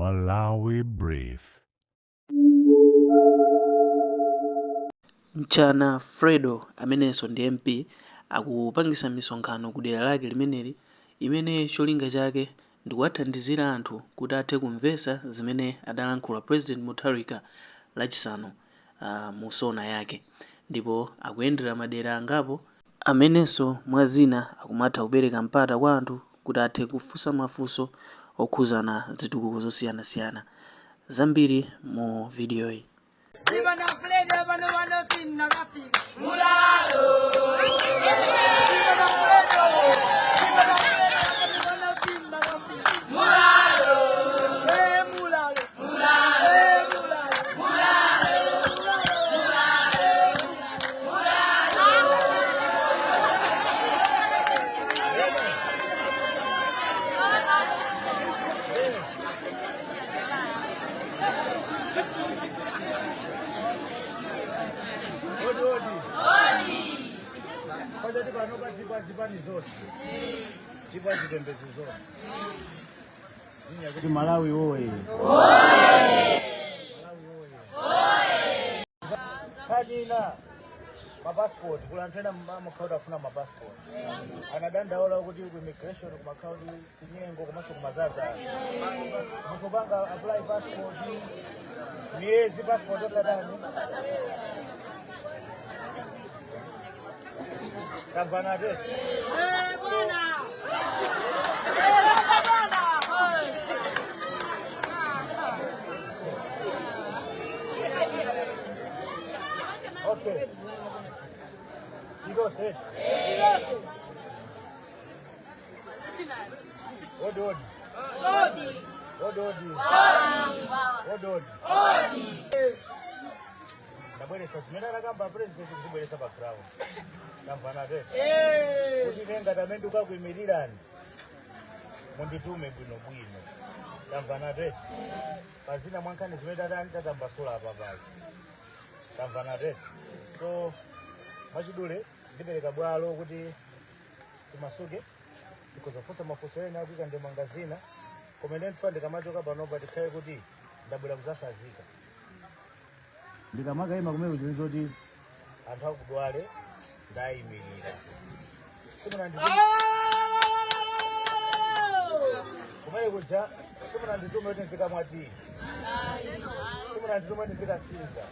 Malawi Brief. Mchana Fredo amenenso ndi MP akupangisa misonkhano ku dera lake limeneli imene cholinga chake ndikuwathandizira anthu kuti athe kumvesa zimene adalankhula President Mutharika lachisanu mu sona yake, ndipo akuyendera madera angapo amenenso mwazina akumatha kupereka mpata kwa anthu kuti athe kufunsa mafunso okhuzana zitukuko zosiyanasiyana. Zambiri mu video iyi. Malawi oye. Kadina mapassport kulantena mama kauda afuna mapassport. Anadandaula kuti ku immigration ku makaundi kunyengo komanso kumazaza. Mukubanga apply passport miezi passport otadani. Kambanade. Bwana. Okay. Odi. Nabwelesa simena nakamba president kuzibwelesa background. Kambanade. Kuti venga tamenduka kuimirirani. Munditume bwino. Kambanade. Pazina mwankani zimeda tatambasula apa bali. Kambanade. So machidule ndibereka bwalo kuti timasuke tikozofusa mafuso ena akuika ndi mangazina komene fund kamachoka panopa tikhaye kuti ndabwera kuzasazika ndikamakaima kumene kuchizo kuti anthu akudwale ndayimirira kumene kuja simunanditume kuti nzikamwatiri simunanditume kuti nzikasinza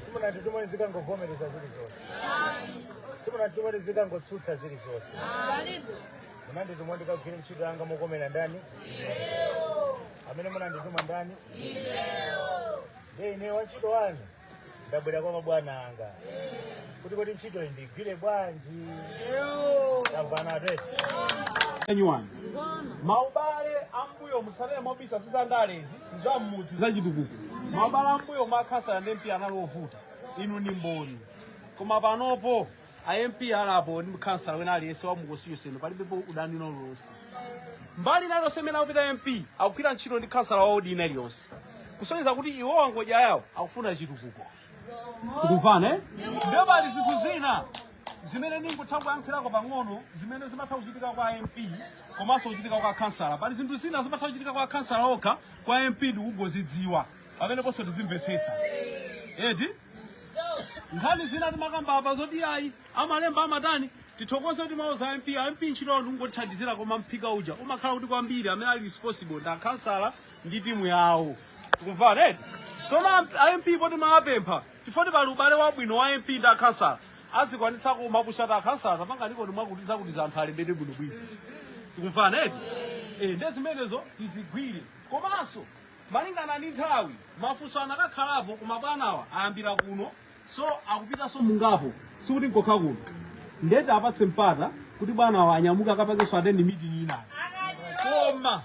simunanditume kuti nzikangovomereza zilizonse simunanditume kuti nzikangotsutsa zilizonse munandituma ndikagwire ntchito yanga mokomera ndani amene munandituma ndani ine wantchito wanu ndabwera kwa mabwana anga kuti ntchito iyi ndigwire bwanji tamvanatu anyuwani maubale ambuyo musalele mobisa sizandalezi nzamudzi zachitukuko maubale ambuyo makhasa ndi MP analovuta inu ni mboni koma panopo MP alapo ndi mkhansala wena aliyense wa mukosiyoseno palibepo udani nolonse mbali nalo semena kupita MP akugwira ntchito ndi khansala wa ordinary yonse kusonyeza kuti iwo wangoja yawo akufuna chitukuko kumvana ndio bali zinthu zina zimene ningotha kuyankhirako pang'ono zimene zimatha kuchitika kwa MP komanso kuchitika kwa khansala pali zinthu zina zimatha kuchitika kwa khansala okha kwa MP ndikugozidziwa pamene ponso tizimvetsetsa edi nkhani zina timakamba apa zoti ayi amalemba amatani tithokoze kuti mauza MP ntchito ndikungothandizira koma mphika uja umakhala kuti kwambiri amene ali responsible ndi akhansala ndi timu yawo tikumvana edi soma MP poti mawapempha tifoti pali ubale wabwino wa MP ndi akhansala azikwanitsa kumapushata akhansala panganiko ndimwakutiza kuti anthu alembedwe bwinobwino tikumvana edi ndi zimenezo tizigwire komanso malingana ndi nthawi mafunso anakakhalapo kumabwanawa ayambira kuno so akupitanso mungapo sikuti nkokha kuno ndeti apatse mpata kuti bwanawa anyamuka akapakenso atendi meeting ina koma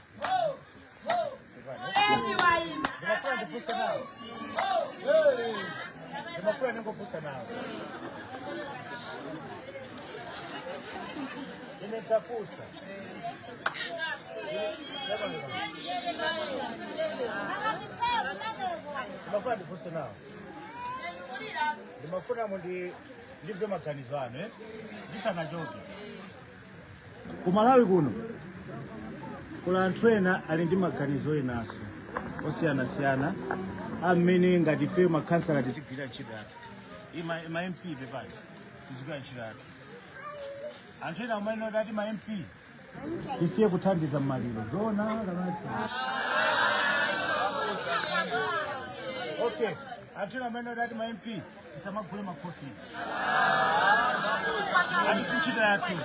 Nimetafuta. Nimafuna ndifunse nawo. Nimafuna ndibve maganizo anu ndisanachoke. Ku Malawi kuno kula anthu ena ali ndi maganizo enaso osiyanasiyana amene ngati ife makhansala tizigwira ntchito yathu ma MP pepani tizigwira ntchito yathu. Anthu ena umayenera kuti ati ma MP tisiye kuthandiza mmaliro zona kamati. Okay, anthu ena umayenera kuti ati ma MP tisamagule makhofi. Andisi ntchito yathu.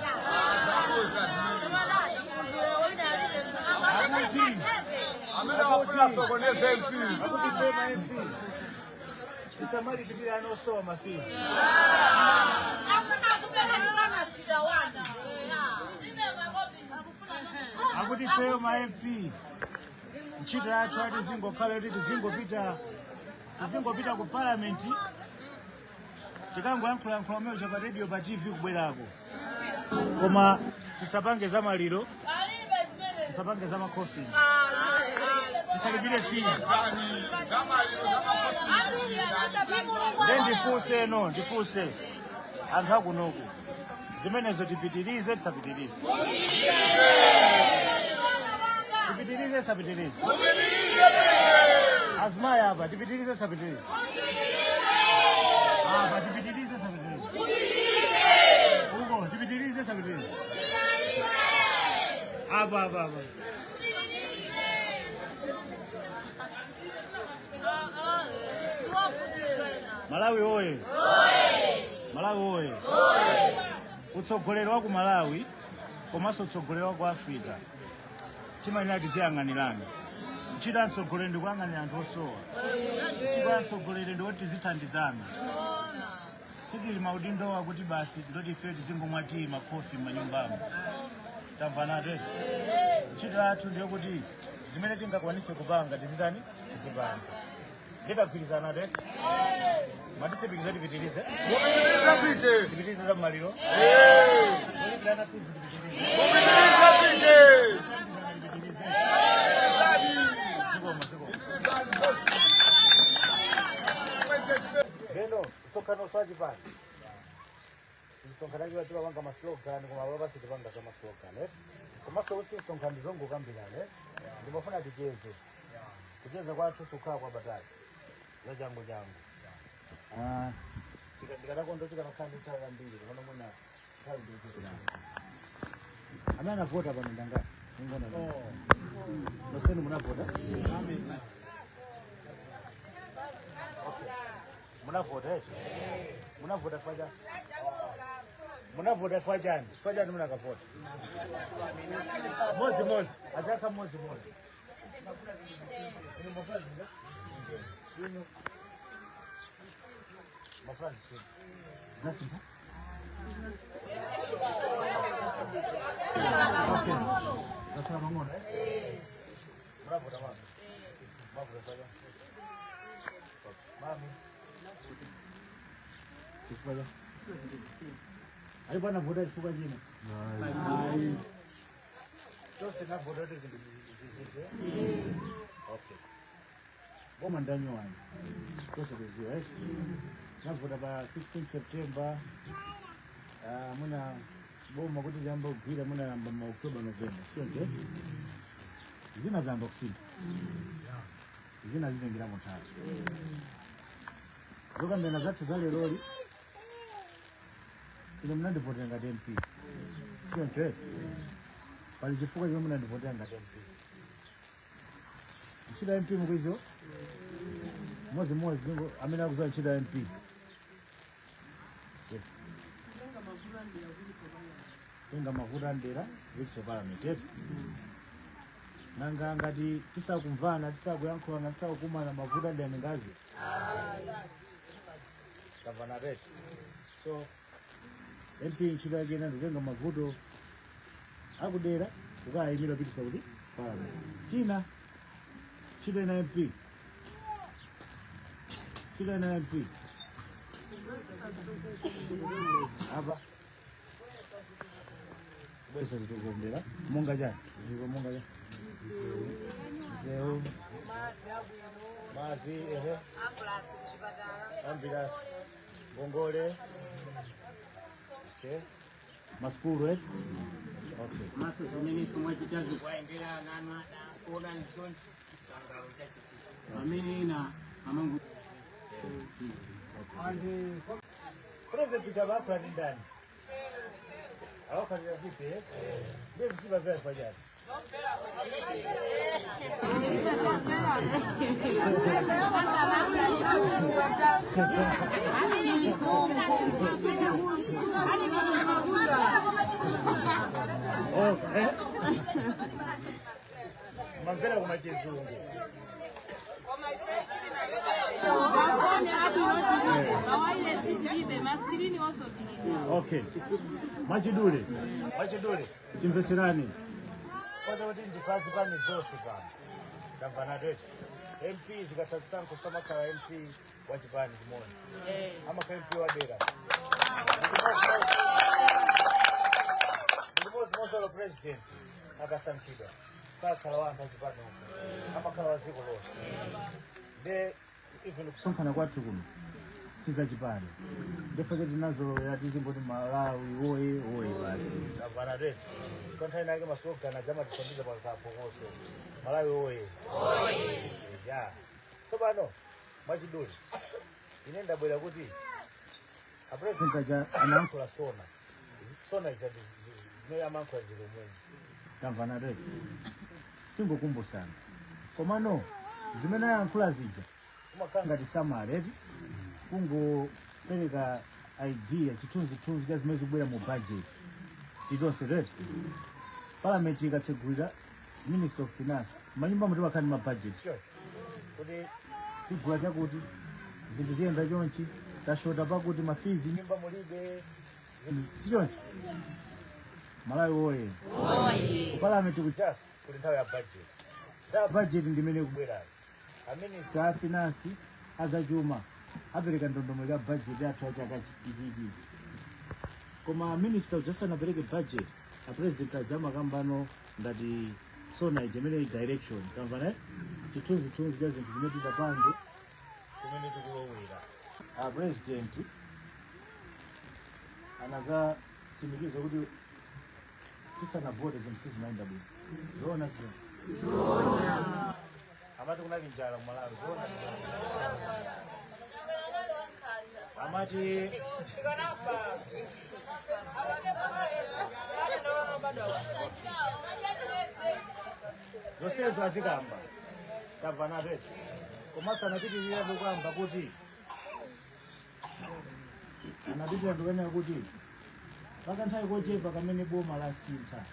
Isamali kipira anosowa mafizi. Akuti feyo ma MP ntchito yathu ati zingokhala kuti tizingopita ku parliament tikangoyankhula meyo pa radio pa TV kubwerako. Koma tisapange za maliro, tisapange za makofi. Tisalipire fees. Ndifuse anthu akunoku zimenezo tipitirize tisapitirize. Tipitirize tisapitirize. Azimai apa tipitirize tisapitirize. Apa tipitirize tisapitirize. Uko tipitirize tisapitirize. Apa. Malawi oye. Malawi oye. Utsogoleri wa ku Malawi komanso utsogoleri wa ku Africa chimayenera tiziyang'anirana. Ntchito ya mtsogoleri ndi kuyang'anira anthu osowa. Ntchito ya mtsogoleri ndi kuti tizithandizana. Sitili maudindo wakuti basi ndoti ife tizingomwa tii makofi m'manyumbamo. Tamvanate. Ntchito yathu ndiyo kuti zimene tingakwanise kupanga tizitani tizipanga. Ndikagwirizana te. Matisipikisa tipitirize. Tipitirize za maliro. Ndikana fizi tipitirize. Beno, isokano swaji pati. Isokano kiwa wanga maslogan kuma baba sitipanga za maslogan. Komanso usi isokano zongo kambirane. Ndimafuna ticheze. Ticheze kwa tusuka kwa batali. Ya jangu. Ndikatakondo tikanakhandi nthawi yambiri kapano mwina nthawi ndikuti. Amene anavota pano ndangati? Nosenu munavota? Munavota eti? Munavota faja? Munavota fajani? Fajani munakavota? Mozi. Achaka mozi. Ino mafazi nga? Ino mafazi sini. Nasi mpa? Okay. Nasana mangona Munavota mami? Munavota faja? Mami? Kifuja? Alipo anavota kifuja jina? Hai. Tose navota zizize? Okay. Boma ndani wani. Tose kuziwa, eh? Navota ba 16 September. Muna boma kuti jamba ugwira muna namba ma October November. Sio nje? Zina za ndoksini. Zina ngira motatu. Zoka mbena zatu zale lori. Ino mnandivota ngati MP. Sio nje? Palichifuka chimwe mnandivota ngati MP. Nchida MP mukwizo? Mozi amene akuzowa nchida MP. Yes. Tenga mavuta ndera wiso parliament. Nanga ngati tisakumvana, tisakuyankhulana, tisakumana mavuta ndera ngazi. Kavana red. So MP nchida jena ndotenga mavuto akudera ukayimira pitisa kuti parliament. China chida na MP. Apa? Besa zitogombera. Monga jani? Monga jani? Zeo. Mazi, Ambulance. Bongole. Okay. Maskuru, Okay. Maso zimene somwe chitazo kwaendera nanu kuona ntonchi kisangalo chacho. Amene ina amangu. And President Kabaka ni ndani. Hawaka ni vipi eh? Ndio msiba vya fajari. Okay. Mangala kwa kizungu. Okay. Machidule. Timveserani. Kwanza wote ndikazi pani zose kama. Gavana wetu. MP zikatasangu kusoma kama MP wa Japani kimoja. Ama kama MP wa Dera. Ndipo president akasankida. Sasa lawanda Japani huko. Ama kama waziko lote. De even kusonkhana kwathu kuno sizachipani ndifeke tinazo yatizimbo Malawi oye basi Gavana wetu kontaina yake masoka na jama tusambiza kwa kapokoso Malawi oye ya so bano Machidule inenda bwela kuti a president aja anankula sona ijadi zime amankula zilumwe Gavana wetu tingokumbo sana komano zimene yankula zija kumakanga tisamale kungo pereka idea chitunzi cha zimene zikubwera mu budget tidonse retu parliament ikatsegulira Minister of Finance manyumba muti wakhani ma budget kuti tigula chakuti zinthu ziyenda chonchi tashota pakuti mafizi nyumba mulibe sichonchi Malawi oye parliament kuchaso kuti nthawi ya budget ndimene kubwerayo a Minister of Finance azachuma apereka ndondomeko ya budget yathu ya chaka chikiki koma minister just anapereke budget a president ajama kambano ngati sona ijemene direction kamvana chitunzi cha zinthu zimene titapange kumene tikulowera a president anaza tsimikizo kuti tisanavote zinthu sizimayenda bwino zoona zona amati kuna njala Malawi zoona amati zosezo azikamba Gavana wetu komasa anapitirira kukamba kuti pakanthawi kochepa kamene boma la sintha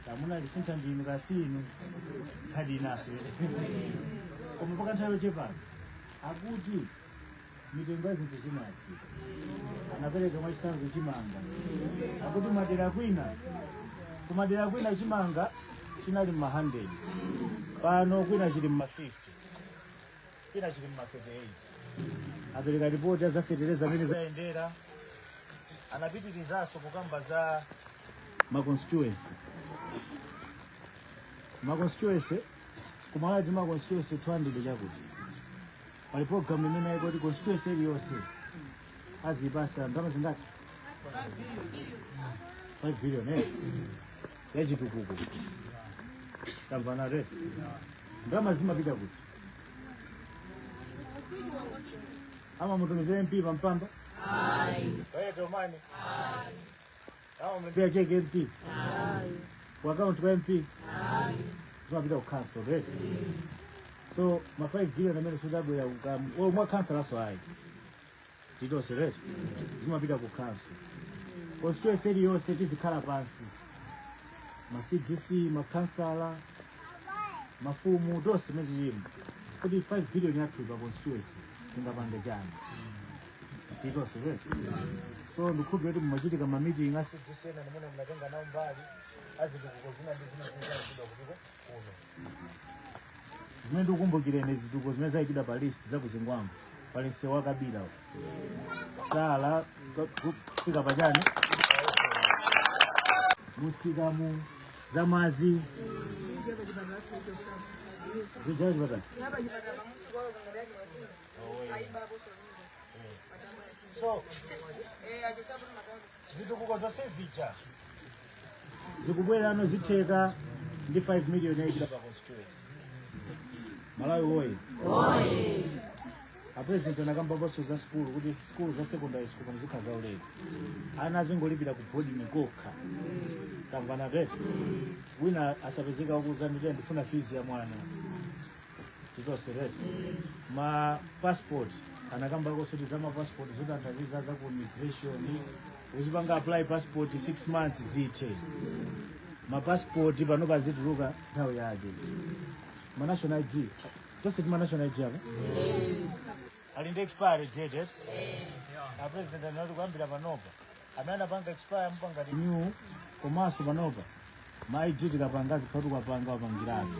kamuna lisintha ndinu kasinu khadi naso koma pakanthawi kochepano akuti mitengo ya zinthu zinatsika anapereka mwachisanzo chimanga akuti kumadera kwina chimanga chinali ma 100 pano kwina chili ma 50 kwina chili ma 38 apereka ripoti azafetereza amene zayendera anapitirizaso kukamba za ma constituency kumala ma constituency 200 chakuti pali program imene ikoti constituency iliyonse azipasa ndalama zingati 5 billion yachitukuko Gavana wetu ndalama zimapita kuti ama mutumize MP pampamba wewe tomani ama mlipia cheke MP kwa account kwa MP zimapita ku council wetu so ma 5 billion amene sudabwe ya mwa council aso hai tidose wetu zimapita ku council constituency iliyonse tizikhala pansi ma CDC ma councilor mafumu dose mejimo kuti 5 billion yathu pa constituency tingapange jani tidose wetu so ndikhupe kuti mumachitika ma meeting asi CDC na nimene mnatenga nao mbali azitukuko zina kuno zimene ndikumbukirene zitukuko zimene zayikidwa pa list za kuzingwambo pali msewu wa Kabila sala kufika pachani musikamu za mazi vijaji bata so zitukuko zose zija zikubwera zitheka ndi 5 million yaikira pa constituency. Malawi woye. Apresident anakamba boso za school kuti school za secondary school muzikhaza ulere. Ana azingolipira ku boarding kokha. Tamvana vetu. Wina asapezeka ukuza ndifuna fees ya mwana. Titoserete. Ma passport anakamba kuti za ma passport zotanthauza za ku immigration uzipanga apply passport 6 months zithe. Ma passport pano pazituluka nthawi yake. Ma national ID. Tose ma national ID apa? Ali ndi expire date. A president anati kuambira panopa. Amene apanga expire mpanga new komanso panopa. Ma ID tikapanga zikhatukapanga wapangirani.